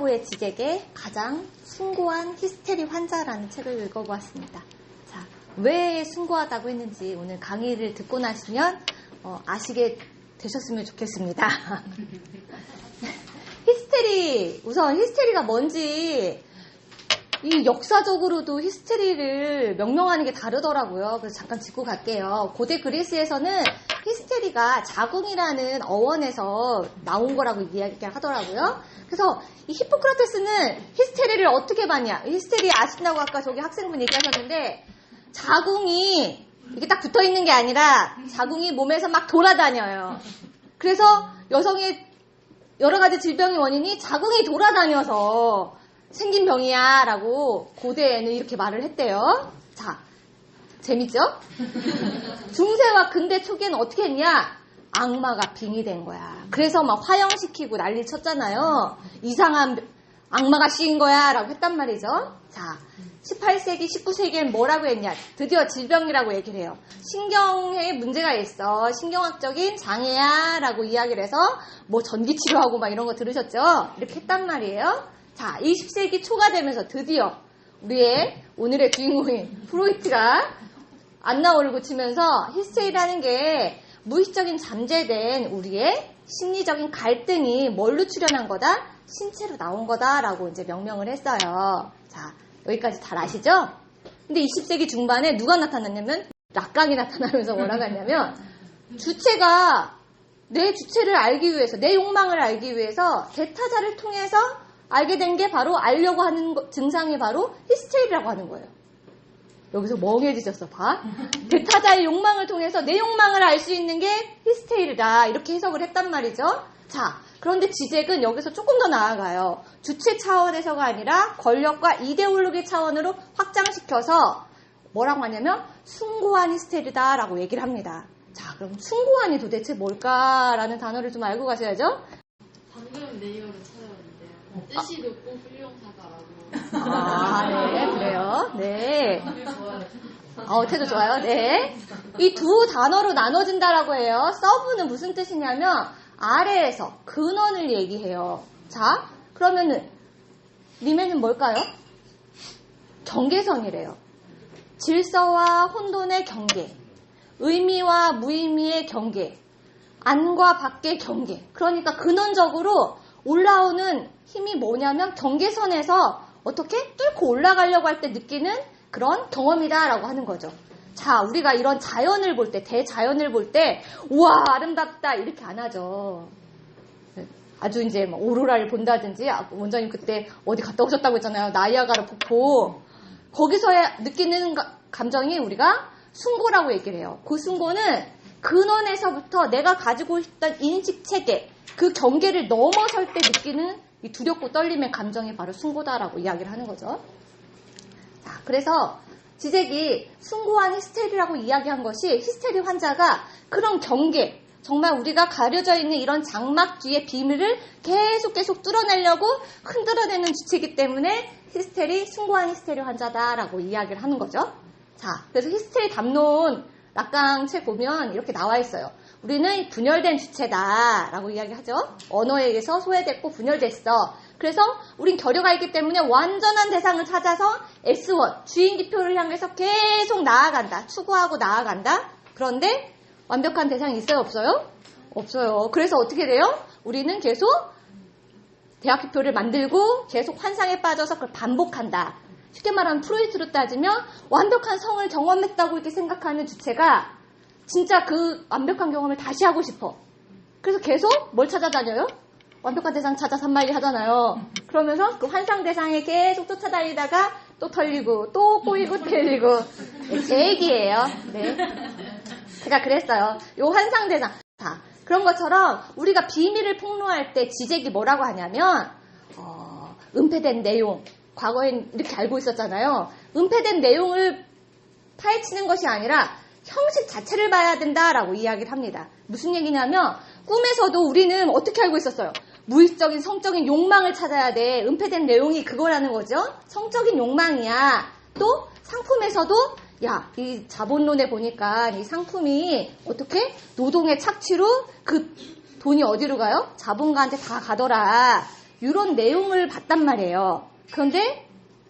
공포의 지적에 가장 숭고한 히스테리 환자라는 책을 읽어보았습니다. 자, 왜 숭고하다고 했는지 오늘 강의를 듣고 나시면 아시게 되셨으면 좋겠습니다. 우선 히스테리가 뭔지 이 역사적으로도 히스테리를 명명하는 게 다르더라고요. 그래서 잠깐 짚고 갈게요. 고대 그리스에서는 히스테리가 자궁이라는 어원에서 나온 거라고 이야기하더라고요. 그래서 이 히포크라테스는 히스테리를 어떻게 봤냐? 히스테리 아신다고 아까 저기 학생분 얘기하셨는데 자궁이 이게 딱 붙어 있는 게 아니라 자궁이 몸에서 막 돌아다녀요. 그래서 여성의 여러 가지 질병의 원인이 자궁이 돌아다녀서 생긴 병이야 라고 고대에는 이렇게 말을 했대요. 자, 재밌죠? 중세와 근대 초기에는 어떻게 했냐? 악마가 빙의된 거야. 그래서 막 화형시키고 난리 쳤잖아요. 이상한 악마가 씌인 거야 라고 했단 말이죠. 자, 18세기, 19세기엔 뭐라고 했냐? 드디어 질병이라고 얘기를 해요. 신경에 문제가 있어. 신경학적인 장애야 라고 이야기를 해서 뭐 전기치료하고 막 이런 거 들으셨죠? 이렇게 했단 말이에요. 자, 20세기 초가 되면서 드디어 우리의 오늘의 주인공인 프로이트가 안 나오를 고치면서 히스테리라는 게 무의식적인 잠재된 우리의 심리적인 갈등이 뭘로 출현한 거다? 신체로 나온 거다라고 이제 명명을 했어요. 자, 여기까지 잘 아시죠? 근데 20세기 중반에 누가 나타났냐면 락강이 나타나면서 뭐라고 했냐면 주체가 내 주체를 알기 위해서 내 욕망을 알기 위해서 대타자를 통해서 알게 된 게 바로 알려고 하는 증상이 바로 히스테리라고 하는 거예요. 여기서 멍해지셨어. 봐. 대타자의 욕망을 통해서 내 욕망을 알 수 있는 게 히스테리다. 이렇게 해석을 했단 말이죠. 자, 그런데 지적은 여기서 조금 더 나아가요. 주체 차원에서가 아니라 권력과 이데올로기 차원으로 확장시켜서 뭐라고 하냐면 숭고한 히스테리다라고 얘기를 합니다. 자, 그럼 숭고한이 도대체 뭘까라는 단어를 좀 알고 가셔야죠. 방금 네이버를 찾아봤는데요. 뜻이 높고 훌륭하다라고. 네, 그래요. 네. 태도 좋아요. 네. 이 두 단어로 나눠진다라고 해요. 서브는 무슨 뜻이냐면 아래에서 근원을 얘기해요. 자, 그러면은 리메는 뭘까요? 경계선이래요. 질서와 혼돈의 경계, 의미와 무의미의 경계, 안과 밖의 경계. 그러니까 근원적으로 올라오는 힘이 뭐냐면 경계선에서 어떻게 뚫고 올라가려고 할 때 느끼는 그런 경험이다라고 하는 거죠. 자, 우리가 이런 자연을 볼 때, 대자연을 볼 때, 우와, 아름답다, 이렇게 안 하죠. 아주 이제 뭐 오로라를 본다든지, 원장님 그때 어디 갔다 오셨다고 했잖아요. 나이아가라 폭포. 거기서 느끼는 감정이 우리가 숭고라고 얘기를 해요. 그 숭고는 근원에서부터 내가 가지고 있던 인식 체계, 그 경계를 넘어설 때 느끼는 이 두렵고 떨림의 감정이 바로 숭고다라고 이야기를 하는 거죠. 자, 그래서 지적이 숭고한 히스테리라고 이야기한 것이 히스테리 환자가 그런 경계, 정말 우리가 가려져 있는 이런 장막 뒤의 비밀을 계속 뚫어내려고 흔들어내는 주체이기 때문에 숭고한 히스테리 환자다라고 이야기를 하는 거죠. 자, 그래서 히스테리 담론 락강 책 보면 이렇게 나와 있어요. 우리는 분열된 주체다라고 이야기하죠. 언어에 의해서 소외됐고 분열됐어. 그래서 우린 결여가 있기 때문에 완전한 대상을 찾아서 S1, 주인기표를 향해서 계속 나아간다. 추구하고 나아간다. 그런데 완벽한 대상이 있어요? 없어요? 없어요. 그래서 어떻게 돼요? 우리는 계속 대학기표를 만들고 계속 환상에 빠져서 그걸 반복한다. 쉽게 말하면 프로이트로 따지면 완벽한 성을 경험했다고 이렇게 생각하는 주체가 진짜 그 완벽한 경험을 다시 하고 싶어. 그래서 계속 뭘 찾아다녀요? 완벽한 대상 찾아 산만리 하잖아요. 그러면서 그 환상 대상에 계속 쫓아다니다가 또 털리고 또 꼬이고 털리고. 제 얘기예요. 네. 제가 그랬어요. 요 환상 대상. 자, 그런 것처럼 우리가 비밀을 폭로할 때 지적이 뭐라고 하냐면 은폐된 내용. 과거엔 이렇게 알고 있었잖아요. 은폐된 내용을 파헤치는 것이 아니라 형식 자체를 봐야 된다라고 이야기를 합니다. 무슨 얘기냐면 꿈에서도 우리는 어떻게 알고 있었어요? 무의식적인 성적인 욕망을 찾아야 돼. 은폐된 내용이 그거라는 거죠. 성적인 욕망이야. 또 상품에서도 이 자본론에 보니까 이 상품이 어떻게 노동의 착취로 그 돈이 어디로 가요? 자본가한테 다 가더라. 이런 내용을 봤단 말이에요. 그런데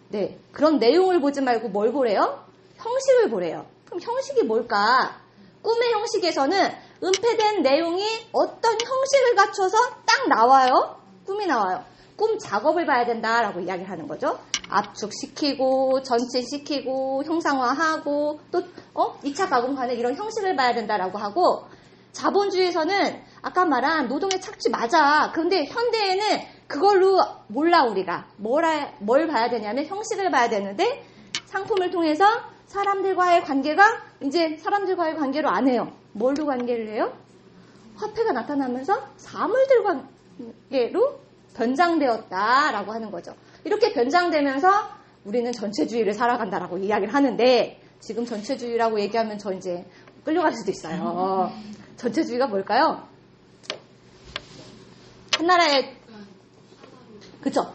네, 그런 내용을 보지 말고 뭘 보래요? 형식을 보래요. 그럼 형식이 뭘까? 꿈의 형식에서는 은폐된 내용이 어떤 형식을 갖춰서 딱 나와요. 꿈이 나와요. 꿈 작업을 봐야 된다라고 이야기를 하는 거죠. 압축시키고 전체시키고 형상화하고 또 2차 가공하는 이런 형식을 봐야 된다라고 하고, 자본주의에서는 아까 말한 노동의 착취 맞아. 그런데 현대에는 그걸로 몰라. 우리가 뭘 봐야 되냐면 형식을 봐야 되는데, 상품을 통해서 사람들과의 관계가 이제 사람들과의 관계로 안 해요. 뭘로 관계를 해요? 화폐가 나타나면서 사물들 관계로 변장되었다라고 하는 거죠. 이렇게 변장되면서 우리는 전체주의를 살아간다라고 이야기를 하는데, 지금 전체주의라고 얘기하면 저 이제 끌려갈 수도 있어요. 전체주의가 뭘까요?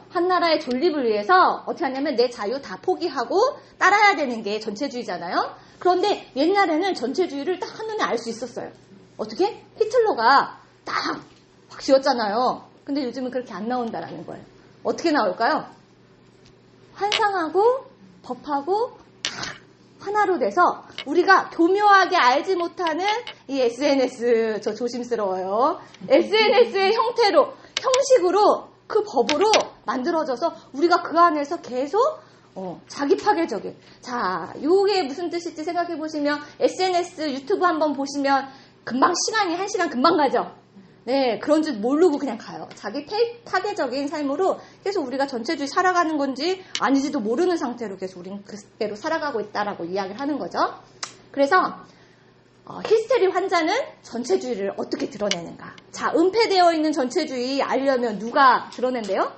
한 나라의 존립을 위해서 어떻게 하냐면 내 자유 다 포기하고 따라야 되는 게 전체주의잖아요. 그런데 옛날에는 전체주의를 딱 한눈에 알 수 있었어요. 어떻게? 히틀러가 딱 확 지었잖아요. 근데 요즘은 그렇게 안 나온다라는 거예요. 어떻게 나올까요? 환상하고 법하고 딱 하나로 돼서 우리가 교묘하게 알지 못하는 이 SNS, 저 조심스러워요. SNS의 형식으로 그 법으로 만들어져서 우리가 그 안에서 계속 자기 파괴적인. 자, 요게 무슨 뜻일지 생각해 보시면, SNS, 유튜브 한번 보시면 금방 시간이 1시간 금방 가죠. 네, 그런 줄 모르고 그냥 가요. 자기 파괴적인 삶으로 계속 우리가 전체주의 살아가는 건지 아니지도 모르는 상태로 계속 우리는 그대로 살아가고 있다라고 이야기를 하는 거죠. 그래서 히스테리 환자는 전체주의를 어떻게 드러내는가? 자, 은폐되어 있는 전체주의 알려면 누가 드러낸대요?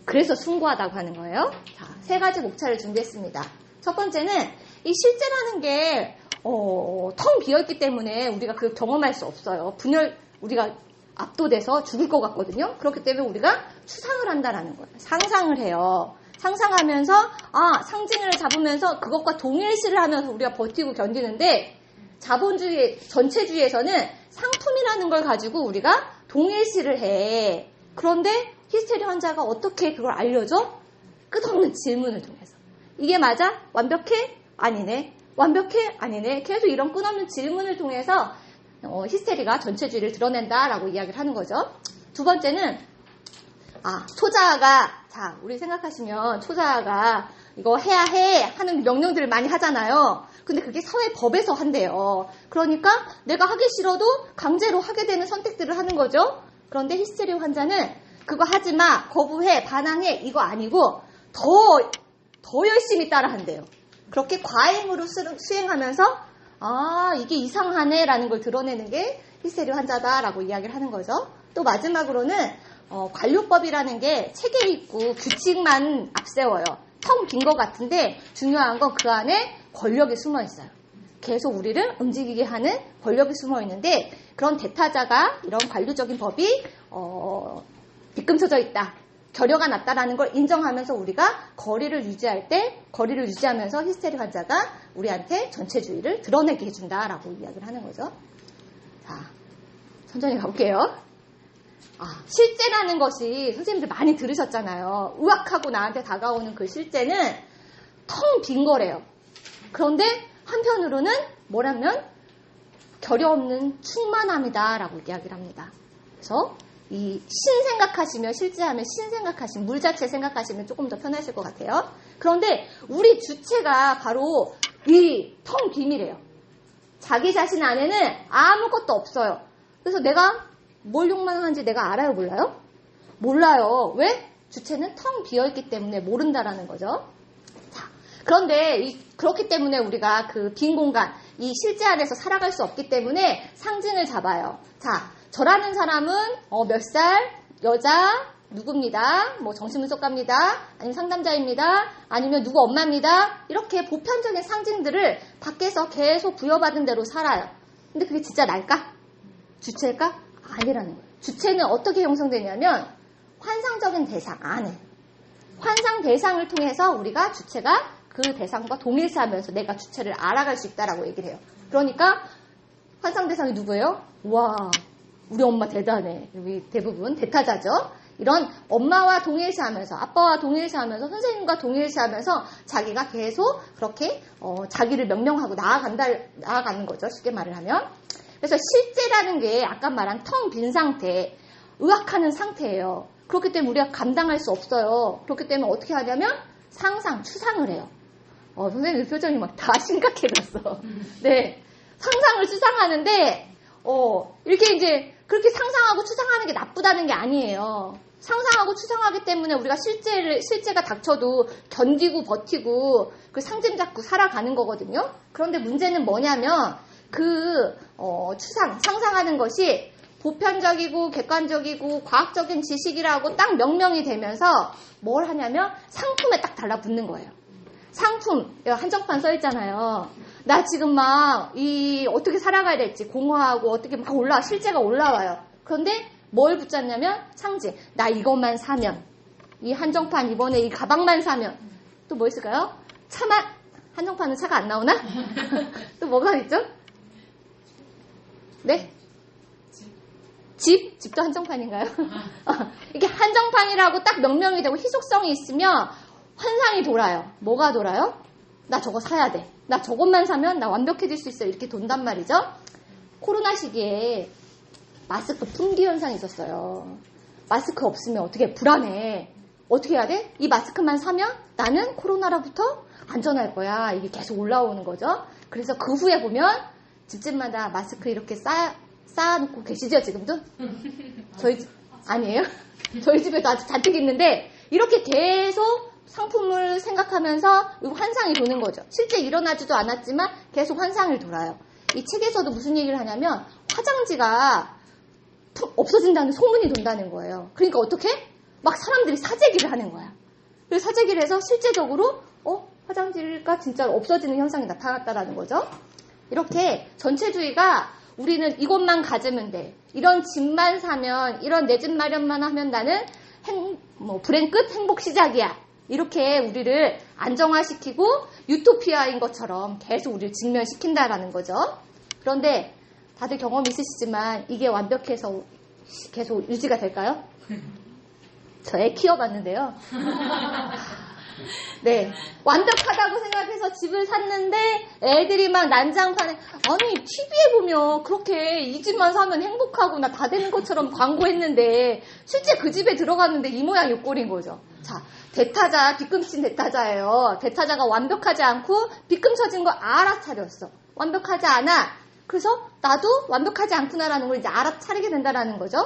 그래서 숭고하다고 하는 거예요. 자, 3가지 목차를 준비했습니다. 첫 번째는 이 실제라는 게 텅 비어있기 때문에 우리가 그걸 경험할 수 없어요. 우리가 압도돼서 죽을 것 같거든요. 그렇기 때문에 우리가 추상을 한다라는 거예요. 상상을 해요. 상상하면서 상징을 잡으면서 그것과 동일시를 하면서 우리가 버티고 견디는데, 자본주의, 전체주의에서는 상품이라는 걸 가지고 우리가 동일시를 해. 그런데 히스테리 환자가 어떻게 그걸 알려줘? 끝없는 질문을 통해서. 이게 맞아? 완벽해? 아니네. 완벽해? 아니네. 계속 이런 끝없는 질문을 통해서 히스테리가 전체주의를 드러낸다라고 이야기를 하는 거죠. 두 번째는 초자아가, 자, 우리 생각하시면 초자아가 이거 해야 해 하는 명령들을 많이 하잖아요. 근데 그게 사회 법에서 한대요. 그러니까 내가 하기 싫어도 강제로 하게 되는 선택들을 하는 거죠. 그런데 히스테리 환자는 그거 하지 마, 거부해, 반항해, 이거 아니고 더 열심히 따라 한대요. 그렇게 과잉으로 수행하면서 이게 이상하네 라는 걸 드러내는 게 히스테리 환자다라고 이야기를 하는 거죠. 또 마지막으로는 관료법이라는 게 체계 있고 규칙만 앞세워요. 텅 빈 것 같은데 중요한 건 그 안에 권력이 숨어 있어요. 계속 우리를 움직이게 하는 권력이 숨어 있는데, 그런 대타자가 이런 관료적인 법이 뒤끔서져 있다, 결여가 났다라는 걸 인정하면서 우리가 거리를 유지하면서 히스테리 환자가 우리한테 전체주의를 드러내게 해준다라고 이야기를 하는 거죠. 자, 천천히 가볼게요. 실제라는 것이 선생님들 많이 들으셨잖아요. 우악하고 나한테 다가오는 그 실제는 텅 빈 거래요. 그런데 한편으로는 뭐라면 결여 없는 충만함이다라고 이야기를 합니다. 그래서 이 신 생각하시면, 실제하면 신 생각하시면, 물 자체 생각하시면 조금 더 편하실 것 같아요. 그런데 우리 주체가 바로 이 텅 빔이래요. 자기 자신 안에는 아무것도 없어요. 그래서 내가 뭘 욕망하는지 내가 알아요, 몰라요? 몰라요. 왜? 주체는 텅 비어있기 때문에 모른다라는 거죠. 자, 그런데 그렇기 때문에 우리가 그 빈 공간, 이 실제 안에서 살아갈 수 없기 때문에 상징을 잡아요. 자, 저라는 사람은 몇 살, 여자, 누구입니다. 뭐 정신분석가입니다. 아니면 상담자입니다. 아니면 누구 엄마입니다. 이렇게 보편적인 상징들을 밖에서 계속 부여받은 대로 살아요. 근데 그게 진짜 날까? 주체일까? 아니라는 거예요. 주체는 어떻게 형성되냐면 환상적인 대상 안에, 환상 대상을 통해서 우리가 주체가 그 대상과 동일시하면서 내가 주체를 알아갈 수 있다라고 얘기를 해요. 그러니까 환상 대상이 누구예요? 와, 우리 엄마 대단해. 여기 대부분 대타자죠. 이런 엄마와 동일시하면서 아빠와 동일시하면서 선생님과 동일시하면서 자기가 계속 그렇게 자기를 명령하고 나아가는 거죠. 쉽게 말을 하면. 그래서 실제라는 게 아까 말한 텅 빈 상태, 의학하는 상태예요. 그렇기 때문에 우리가 감당할 수 없어요. 그렇기 때문에 어떻게 하냐면 상상, 추상을 해요. 선생님 표정이 막 다 심각해졌어. 네. 상상을 추상하는데, 이렇게 이제 그렇게 상상하고 추상하는 게 나쁘다는 게 아니에요. 상상하고 추상하기 때문에 우리가 실제가 닥쳐도 견디고 버티고 그 상징 잡고 살아가는 거거든요. 그런데 문제는 뭐냐면 상상하는 것이 보편적이고 객관적이고 과학적인 지식이라고 딱 명명이 되면서 뭘 하냐면 상품에 딱 달라붙는 거예요. 상품, 한정판 써있잖아요. 나 지금 어떻게 살아가야 될지 공허하고 어떻게 막 실제가 올라와요. 그런데 뭘 붙잡냐면 상징. 나 이것만 사면, 이 한정판 이번에 이 가방만 사면, 또 뭐 있을까요? 한정판은 차가 안 나오나? 또 뭐가 있죠? 네? 집도 한정판인가요? 이게 한정판이라고 딱 명명이 되고 희속성이 있으면 환상이 돌아요. 뭐가 돌아요? 나 저거 사야 돼. 나 저것만 사면 나 완벽해질 수 있어. 이렇게 돈단 말이죠. 코로나 시기에 마스크 품귀 현상이 있었어요. 마스크 없으면 어떻게 불안해. 어떻게 해야 돼? 이 마스크만 사면 나는 코로나로부터 안전할 거야. 이게 계속 올라오는 거죠. 그래서 그 후에 보면 집집마다 마스크 이렇게 쌓아놓고 계시죠, 지금도? 저희 집, 아니에요? 저희 집에도 아직 잔뜩 있는데, 이렇게 계속 상품을 생각하면서 환상이 도는 거죠. 실제 일어나지도 않았지만 계속 환상이 돌아요. 이 책에서도 무슨 얘기를 하냐면, 화장지가 없어진다는 소문이 돈다는 거예요. 그러니까 어떻게? 막 사람들이 사재기를 하는 거야. 그래서 사재기를 해서 실제적으로, 화장지가 진짜 없어지는 현상이 나타났다라는 거죠. 이렇게 전체주의가 우리는 이것만 가지면 돼. 이런 집만 사면, 이런 내 집 마련만 하면 나는 불행 끝 행복 시작이야. 이렇게 우리를 안정화시키고 유토피아인 것처럼 계속 우리를 직면시킨다라는 거죠. 그런데 다들 경험 있으시지만 이게 완벽해서 계속 유지가 될까요? 저 애 키워봤는데요. 네, 완벽하다고 생각해서 집을 샀는데 애들이 막 난장판에 아니 TV에 보면 그렇게 이 집만 사면 행복하고 나 다 되는 것처럼 광고했는데 실제 그 집에 들어갔는데 이 모양 이 꼴인 거죠. 자, 대타자, 빗금친 대타자예요. 대타자가 완벽하지 않고 빗금 쳐진 거 알아차렸어. 완벽하지 않아. 그래서 나도 완벽하지 않구나라는 걸 이제 알아차리게 된다라는 거죠.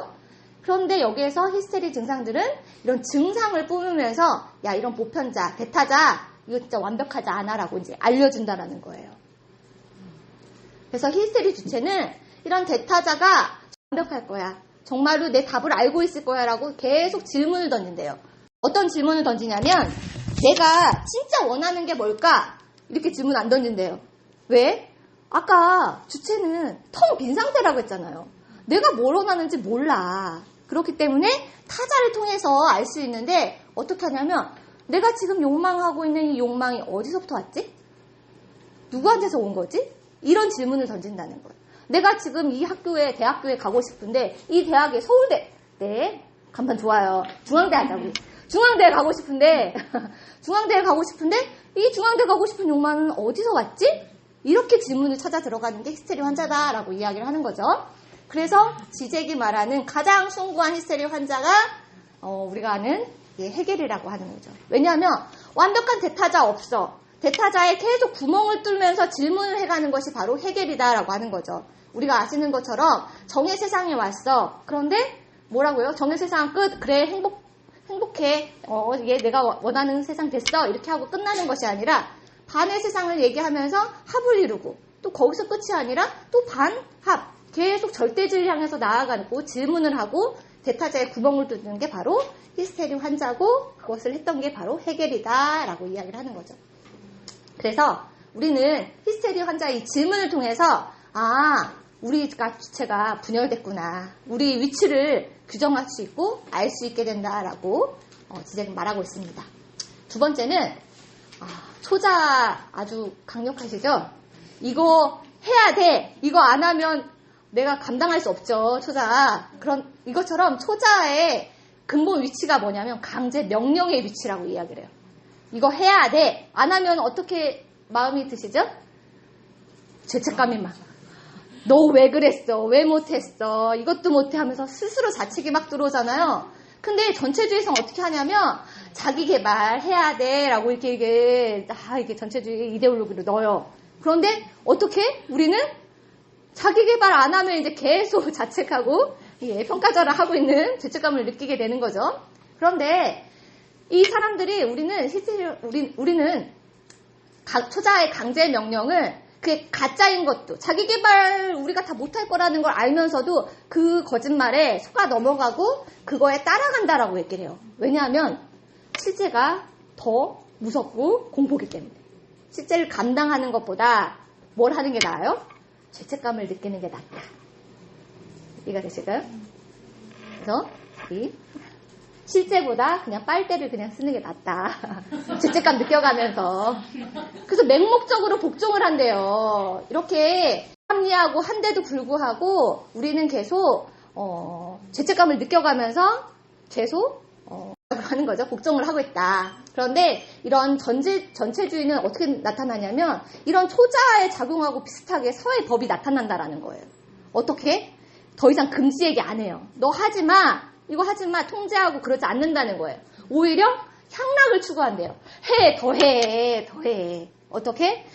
그런데 여기에서 히스테리 증상들은 이런 증상을 뿜으면서 야 이런 보편자, 대타자 이거 진짜 완벽하지 않아라고 이제 알려준다라는 거예요. 그래서 히스테리 주체는 이런 대타자가 완벽할 거야. 정말로 내 답을 알고 있을 거야 라고 계속 질문을 던진대요. 어떤 질문을 던지냐면 내가 진짜 원하는 게 뭘까? 이렇게 질문 안 던진대요. 왜? 아까 주체는 텅 빈 상태라고 했잖아요. 내가 뭘 원하는지 몰라. 그렇기 때문에 타자를 통해서 알 수 있는데 어떻게 하냐면 내가 지금 욕망하고 있는 이 욕망이 어디서부터 왔지? 누구한테서 온 거지? 이런 질문을 던진다는 거예요. 내가 지금 이 학교에 대학교에 가고 싶은데 이 대학에 서울대 네 간판 좋아요. 중앙대 하자고. 중앙대에 가고 싶은데 중앙대에 가고 싶은데 이 중앙대 가고 싶은 욕망은 어디서 왔지? 이렇게 질문을 찾아 들어가는 게 히스테리 환자다라고 이야기를 하는 거죠. 그래서 지잭이 말하는 가장 숭고한 히스테리 환자가 우리가 아는 해겔이라고 하는 거죠. 왜냐하면 완벽한 대타자 없어. 대타자에 계속 구멍을 뚫면서 질문을 해가는 것이 바로 해겔이다라고 하는 거죠. 우리가 아시는 것처럼 정의 세상에 왔어. 그런데 뭐라고요? 정의 세상 끝. 그래 행복해. 이게 내가 원하는 세상 됐어. 이렇게 하고 끝나는 것이 아니라 반의 세상을 얘기하면서 합을 이루고 또 거기서 끝이 아니라 또 반합. 계속 절대주의를 향해서 나아가고 질문을 하고 대타자의 구멍을 뚫는 게 바로 히스테리 환자고 그것을 했던 게 바로 해겔이다라고 이야기를 하는 거죠. 그래서 우리는 히스테리 환자의 이 질문을 통해서 우리가 주체가 분열됐구나. 우리 위치를 규정할 수 있고 알 수 있게 된다라고 지잭은 말하고 있습니다. 두 번째는 초자 아주 강력하시죠? 이거 해야 돼. 이거 안 하면 내가 감당할 수 없죠. 초자. 이것처럼 초자의 근본 위치가 뭐냐면 강제 명령의 위치라고 이야기를 해요. 이거 해야 돼. 안 하면 어떻게 마음이 드시죠? 죄책감이 막. 너 왜 그랬어? 왜 못했어? 이것도 못해 하면서 스스로 자책이 막 들어오잖아요. 근데 전체주의성 어떻게 하냐면 자기 개발해야 돼 라고 이렇게 전체주의 이데올로기로 넣어요. 그런데 어떻게? 우리는 자기 개발 안 하면 이제 계속 자책하고 평가절하 하고 있는 죄책감을 느끼게 되는 거죠. 그런데 이 사람들이 우리는 초자의 강제 명령을 그게 가짜인 것도 자기 개발 우리가 다 못할 거라는 걸 알면서도 그 거짓말에 속아 넘어가고 그거에 따라간다라고 얘기를 해요. 왜냐하면 실제가 더 무섭고 공포기 때문에. 실제를 감당하는 것보다 뭘 하는 게 나아요? 죄책감을 느끼는 게 낫다. 이해가 되실까요? 그래서 실제보다 그냥 빨대를 그냥 쓰는 게 낫다. 죄책감 느껴가면서. 그래서 맹목적으로 복종을 한대요. 이렇게 합리하고 한데도 불구하고 우리는 계속 죄책감을 느껴가면서 계속 하는 거죠. 복종을 하고 있다. 그런데 이런 전체주의는 어떻게 나타나냐면 이런 초자에 작용하고 비슷하게 서의 법이 나타난다라는 거예요. 어떻게? 더 이상 금지 얘기 안 해요. 너 하지 마. 이거 하지 마. 통제하고 그러지 않는다는 거예요. 오히려 향락을 추구한대요. 더 해. 어떻게?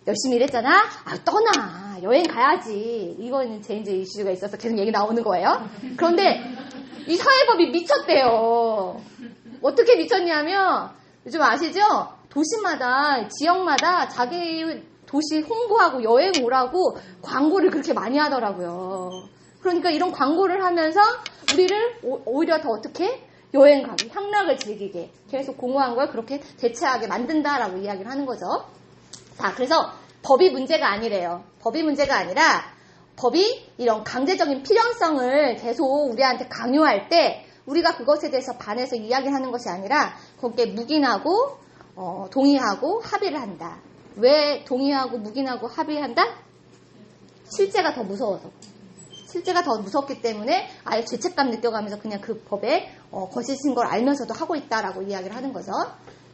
열심히 일했잖아? 떠나. 여행 가야지. 이거는 제인제 이슈가 있어서 계속 얘기 나오는 거예요. 그런데 이 사회법이 미쳤대요. 어떻게 미쳤냐면 요즘 아시죠? 도시마다 지역마다 자기 도시 홍보하고 여행 오라고 광고를 그렇게 많이 하더라고요. 그러니까 이런 광고를 하면서 우리를 오히려 더 어떻게? 여행 가고 향락을 즐기게 계속 공허한 걸 그렇게 대체하게 만든다라고 이야기를 하는 거죠. 자, 그래서 법이 문제가 아니래요. 법이 문제가 아니라 법이 이런 강제적인 필연성을 계속 우리한테 강요할 때 우리가 그것에 대해서 반해서 이야기하는 것이 아니라 거기에 묵인하고 동의하고 합의를 한다. 왜 동의하고 묵인하고 합의한다? 실제가 더 무서워서. 실제가 더 무섭기 때문에 아예 죄책감 느껴가면서 그냥 그 법에 거짓인 걸 알면서도 하고 있다라고 이야기를 하는 거죠.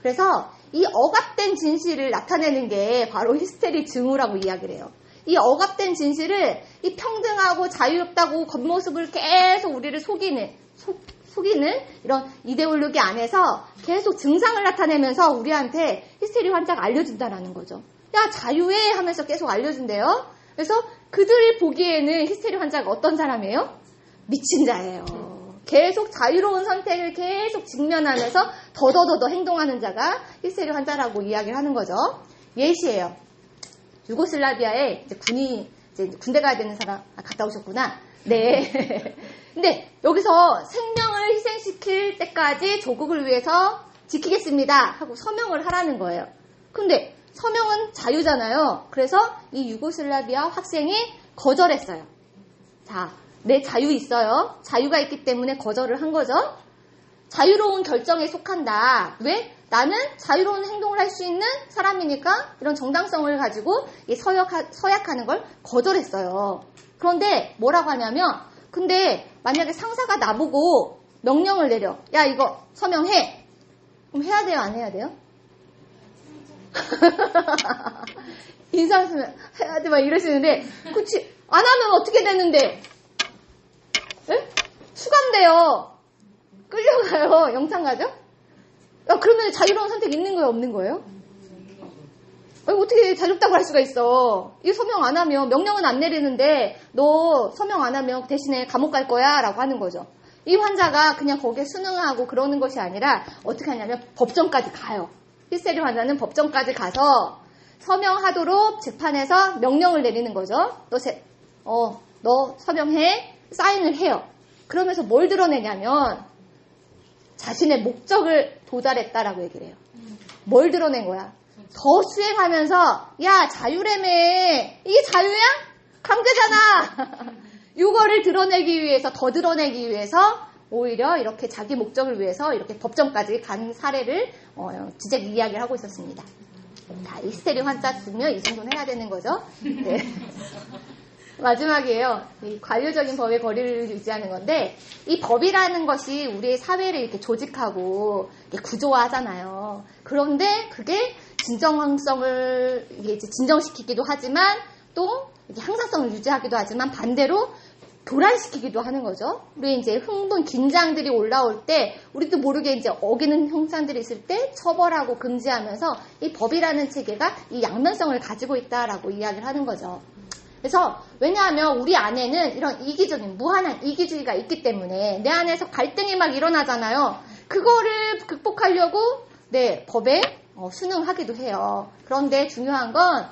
그래서 이 억압된 진실을 나타내는 게 바로 히스테리 증후라고 이야기를 해요. 이 억압된 진실을 이 평등하고 자유롭다고 겉모습을 계속 우리를 속이는 이런 이데올로기 안에서 계속 증상을 나타내면서 우리한테 히스테리 환자가 알려준다라는 거죠. 야, 자유해 하면서 계속 알려준대요. 그래서 그들이 보기에는 히스테리 환자가 어떤 사람이에요? 미친 자예요. 계속 자유로운 선택을 계속 직면하면서 더더더 행동하는 자가 히스테리 환자라고 이야기를 하는 거죠. 예시예요. 유고슬라비아에 이제 군대 가야 되는 사람 갔다 오셨구나. 네. 근데 여기서 생명을 희생시킬 때까지 조국을 위해서 지키겠습니다 하고 서명을 하라는 거예요. 근데 서명은 자유잖아요. 그래서 이 유고슬라비아 학생이 거절했어요. 자, 내 자유 있어요. 자유가 있기 때문에 거절을 한 거죠. 자유로운 결정에 속한다. 왜? 나는 자유로운 행동을 할 수 있는 사람이니까 이런 정당성을 가지고 서약하는 걸 거절했어요. 그런데 뭐라고 하냐면 근데 만약에 상사가 나보고 명령을 내려. 야, 이거 서명해. 그럼 해야 돼요? 안 해야 돼요? 인사하시면 해야 돼 막 이러시는데 그치 안 하면 어떻게 되는데 에? 수감돼요. 끌려가요. 영창 가죠? 야, 그러면 자유로운 선택 있는 거예요? 없는 거예요? 아니, 어떻게 자유롭다고 할 수가 있어. 이 서명 안 하면 명령은 안 내리는데 너 서명 안 하면 대신에 감옥 갈 거야 라고 하는 거죠. 이 환자가 그냥 거기에 순응하고 그러는 것이 아니라 어떻게 하냐면 법정까지 가요. 히스테리 환자는 법정까지 가서 서명하도록 재판에서 명령을 내리는 거죠. 너 서명해. 사인을 해요. 그러면서 뭘 드러내냐면 자신의 목적을 도달했다라고 얘기를 해요. 뭘 드러낸 거야? 더 수행하면서 야, 자유라며. 이게 자유야? 강제잖아. 이거를 드러내기 위해서, 더 드러내기 위해서 오히려 이렇게 자기 목적을 위해서 이렇게 법정까지 간 사례를 지적 이야기를 하고 있었습니다. 다 히스테리 환자 쓰면 이 정도는 해야 되는 거죠. 네. 마지막이에요. 이 관료적인 법의 거리를 유지하는 건데, 이 법이라는 것이 우리의 사회를 이렇게 조직하고 이렇게 구조화하잖아요. 그런데 그게 진정성을 이게 이제 진정시키기도 하지만 또 이렇게 항상성을 유지하기도 하지만 반대로 교란시키기도 하는 거죠. 우리 이제 흥분, 긴장들이 올라올 때 우리도 모르게 이제 어기는 형상들이 있을 때 처벌하고 금지하면서 이 법이라는 체계가 이 양면성을 가지고 있다라고 이야기를 하는 거죠. 그래서 왜냐하면 우리 안에는 이런 이기적인 무한한 이기주의가 있기 때문에 내 안에서 갈등이 막 일어나잖아요. 그거를 극복하려고 법에 순응하기도 해요. 그런데 중요한 건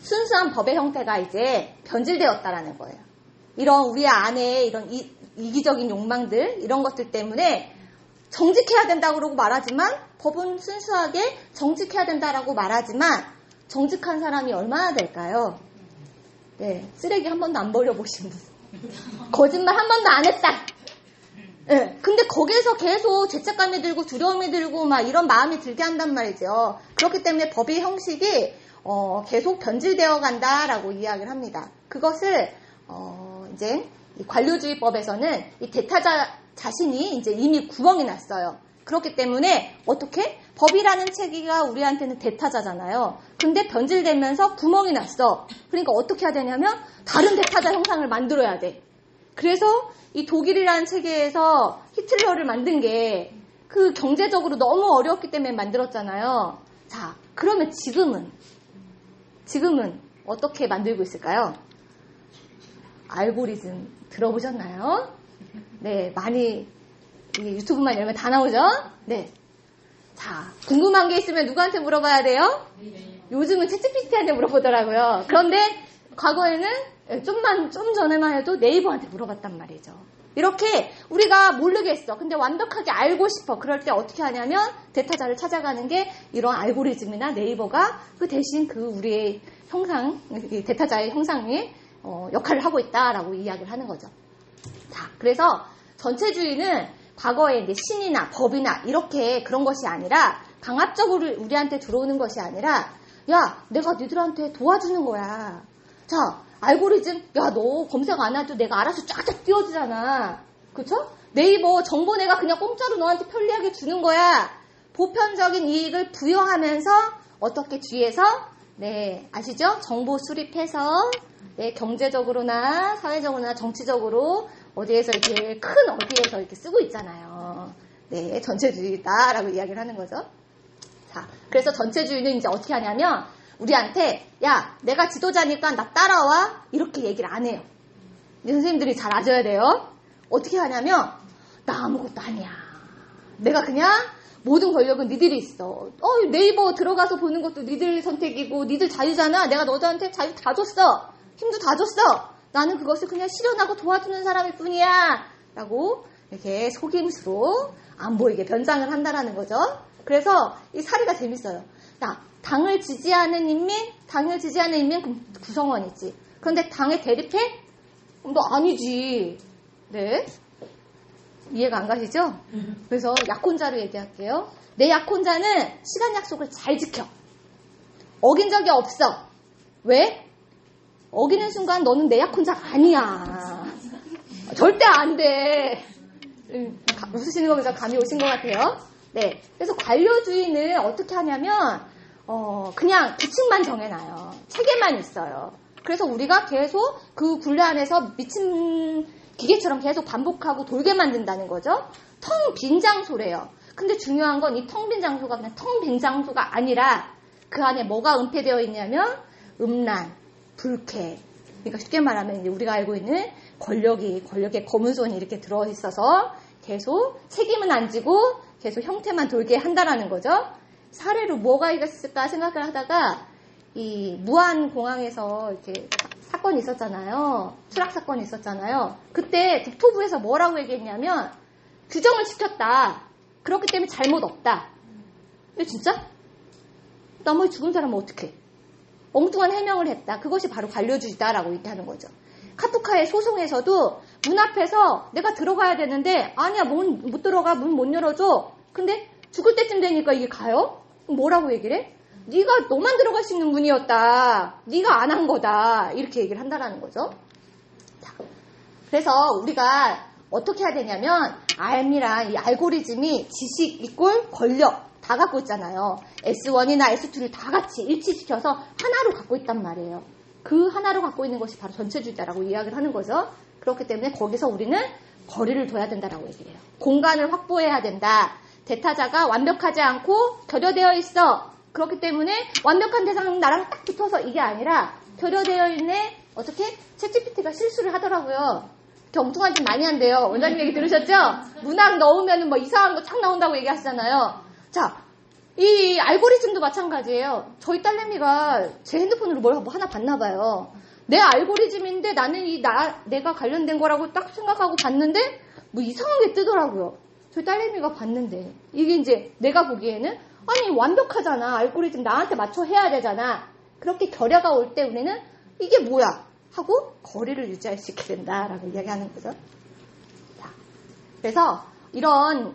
순수한 법의 형태가 이제 변질되었다라는 거예요. 이런 우리 안에 이런 이기적인 욕망들 이런 것들 때문에 정직해야 된다고 그러고 말하지만 법은 순수하게 정직해야 된다라고 말하지만 정직한 사람이 얼마나 될까요? 네, 쓰레기 한 번도 안 버려보신 분. 거짓말 한 번도 안 했다. 네, 근데 거기에서 계속 죄책감이 들고 두려움이 들고 막 이런 마음이 들게 한단 말이죠. 그렇기 때문에 법의 형식이 계속 변질되어 간다라고 이야기를 합니다. 그것을 이제 이 관료주의법에서는 이 대타자 자신이 이제 이미 구멍이 났어요. 그렇기 때문에 어떻게 법이라는 체계가 우리한테는 대타자잖아요. 근데 변질되면서 구멍이 났어. 그러니까 어떻게 해야 되냐면 다른 대타자 형상을 만들어야 돼. 그래서 이 독일이라는 체계에서 히틀러를 만든 게 그 경제적으로 너무 어려웠기 때문에 만들었잖아요. 자, 그러면 지금은 어떻게 만들고 있을까요? 알고리즘 들어보셨나요? 네, 많이 유튜브만 열면 다 나오죠? 네. 자, 궁금한 게 있으면 누구한테 물어봐야 돼요? 요즘은 챗GPT한테 물어보더라고요. 그런데 과거에는 좀 전에만 해도 네이버한테 물어봤단 말이죠. 이렇게 우리가 모르겠어. 근데 완벽하게 알고 싶어. 그럴 때 어떻게 하냐면 대타자를 찾아가는 게 이런 알고리즘이나 네이버가 그 대신 그 우리의 형상, 대타자의 형상이 역할을 하고 있다라고 이야기를 하는 거죠. 자, 그래서 전체주의는 과거에 이제 신이나 법이나 이렇게 그런 것이 아니라 강압적으로 우리한테 들어오는 것이 아니라 야, 내가 니들한테 도와주는 거야. 자, 알고리즘, 야, 너 검색 안 해도 내가 알아서 쫙쫙 띄워주잖아. 그쵸? 네이버 정보 내가 그냥 공짜로 너한테 편리하게 주는 거야. 보편적인 이익을 부여하면서 어떻게 뒤에서 아시죠? 정보 수립해서 경제적으로나 사회적으로나 정치적으로 어디에서 이렇게 큰 어디에서 이렇게 쓰고 있잖아요. 네, 전체주의다라고 이야기를 하는 거죠. 자, 그래서 전체주의는 이제 어떻게 하냐면 우리한테 야, 내가 지도자니까 나 따라와 이렇게 얘기를 안 해요. 선생님들이 잘 아셔야 돼요. 어떻게 하냐면 나 아무것도 아니야. 내가 그냥 모든 권력은 니들이 있어. 네이버 들어가서 보는 것도 니들 선택이고 니들 자유잖아. 내가 너들한테 자유 다 줬어. 힘도 다 줬어. 나는 그것을 그냥 실현하고 도와주는 사람일 뿐이야. 라고 이렇게 속임수로 안 보이게 변장을 한다라는 거죠. 그래서 이 사리가 재밌어요. 야, 당을 지지하는 인민 그럼 구성원이지. 그런데 당에 대립해? 너 아니지. 네. 이해가 안 가시죠? 그래서 약혼자로 얘기할게요. 내 약혼자는 시간 약속을 잘 지켜. 어긴 적이 없어. 왜? 어기는 순간 너는 내 약혼자가 아니야. 절대 안 돼. 웃으시는 거 보니까 감이 오신 것 같아요. 네. 그래서 관료주의는 어떻게 하냐면 그냥 규칙만 정해놔요. 체계만 있어요. 그래서 우리가 계속 그 굴레 안에서 미친 기계처럼 계속 반복하고 돌게 만든다는 거죠. 텅 빈 장소래요. 근데 중요한 건 이 텅 빈 장소가 그냥 텅 빈 장소가 아니라 그 안에 뭐가 은폐되어 있냐면 음란, 불쾌. 그러니까 쉽게 말하면 이제 우리가 알고 있는 권력의 검은 손이 이렇게 들어있어서 계속 책임은 안 지고 계속 형태만 돌게 한다라는 거죠. 사례로 뭐가 있을까 생각을 하다가 이 무안공항에서 이렇게 사건이 있었잖아요. 추락 사건이 있었잖아요. 그때 국토부에서 뭐라고 얘기했냐면 규정을 지켰다. 그렇기 때문에 잘못 없다. 근데 진짜? 나머지 죽은 사람은 어떡해? 엉뚱한 해명을 했다. 그것이 바로 관료주의다라고 얘기하는 거죠. 카프카의 소송에서도 문 앞에서 내가 들어가야 되는데 아니야 못 들어가 문 못 열어줘. 근데 죽을 때쯤 되니까 이게 가요? 뭐라고 얘기를 해? 네가 너만 들어갈 수 있는 문이었다. 네가 안 한 거다. 이렇게 얘기를 한다라는 거죠. 자, 그래서 우리가 어떻게 해야 되냐면 알미란 이 알고리즘이 지식 이꼴 권력 다 갖고 있잖아요. S1이나 S2를 다 같이 일치시켜서 하나로 갖고 있단 말이에요. 그 하나로 갖고 있는 것이 바로 전체주의다라고 이야기를 하는 거죠. 그렇기 때문에 거기서 우리는 거리를 둬야 된다라고 얘기를 해요. 공간을 확보해야 된다. 대타자가 완벽하지 않고 결여되어 있어. 그렇기 때문에 완벽한 대상은 나랑 딱 붙어서 이게 아니라 결여되어 있네. 어떻게? 챗GPT가 실수를 하더라고요. 이렇게 엉뚱한 짓 많이 한대요. 원장님 얘기 들으셨죠? 문학 넣으면 뭐 이상한 거 착 나온다고 얘기하시잖아요. 자, 이 알고리즘도 마찬가지예요. 저희 딸내미가 제 핸드폰으로 뭘 하나 봤나 봐요. 내 알고리즘인데 나는 내가 관련된 거라고 딱 생각하고 봤는데 뭐 이상한 게 뜨더라고요. 저희 딸내미가 봤는데 이게 이제 내가 보기에는 아니 완벽하잖아. 알고리즘 나한테 맞춰 해야 되잖아. 그렇게 결여가 올 때 우리는 이게 뭐야? 하고 거리를 유지할 수 있게 된다라고 이야기하는 거죠. 자, 그래서 이런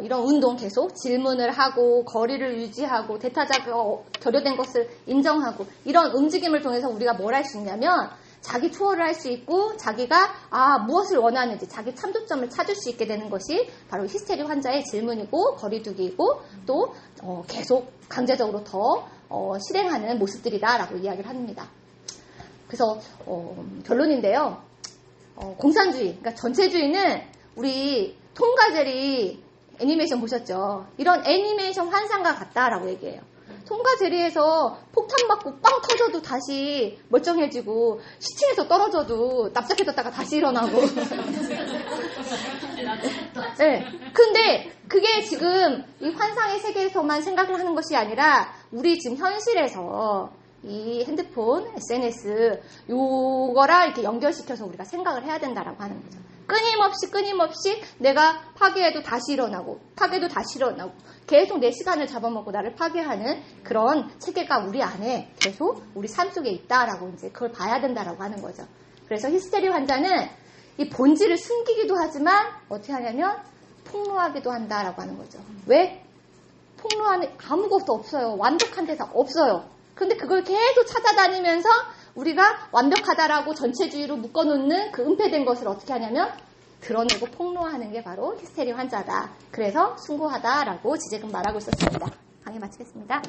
운동 계속 질문을 하고 거리를 유지하고 대타자가 결여된 것을 인정하고 이런 움직임을 통해서 우리가 뭘 할 수 있냐면 자기 투어를 할 수 있고 자기가 무엇을 원하는지 자기 참조점을 찾을 수 있게 되는 것이 바로 히스테리 환자의 질문이고 거리두기이고 또 계속 강제적으로 더 실행하는 모습들이다라고 이야기를 합니다. 그래서 결론인데요. 공산주의, 그러니까 전체주의는 우리 톰 가제리 애니메이션 보셨죠? 이런 애니메이션 환상과 같다라고 얘기해요. 톰과 제리에서 폭탄 맞고 빵 터져도 다시 멀쩡해지고 시층에서 떨어져도 납작해졌다가 다시 일어나고. 네. 근데 그게 지금 이 환상의 세계에서만 생각을 하는 것이 아니라 우리 지금 현실에서 이 핸드폰, SNS 요거랑 이렇게 연결시켜서 우리가 생각을 해야 된다라고 하는 거죠. 끊임없이 내가 파괴해도 다시 일어나고 파괴도 다시 일어나고 계속 내 시간을 잡아먹고 나를 파괴하는 그런 체계가 우리 안에 계속 우리 삶 속에 있다라고 이제 그걸 봐야 된다라고 하는 거죠. 그래서 히스테리 환자는 이 본질을 숨기기도 하지만 어떻게 하냐면 폭로하기도 한다라고 하는 거죠. 왜? 폭로하는 아무것도 없어요. 완벽한 대사 없어요. 근데 그걸 계속 찾아다니면서 우리가 완벽하다라고 전체주의로 묶어놓는 그 은폐된 것을 어떻게 하냐면 드러내고 폭로하는 게 바로 히스테리 환자다. 그래서 숭고하다라고 지제금 말하고 있었습니다. 강의 마치겠습니다.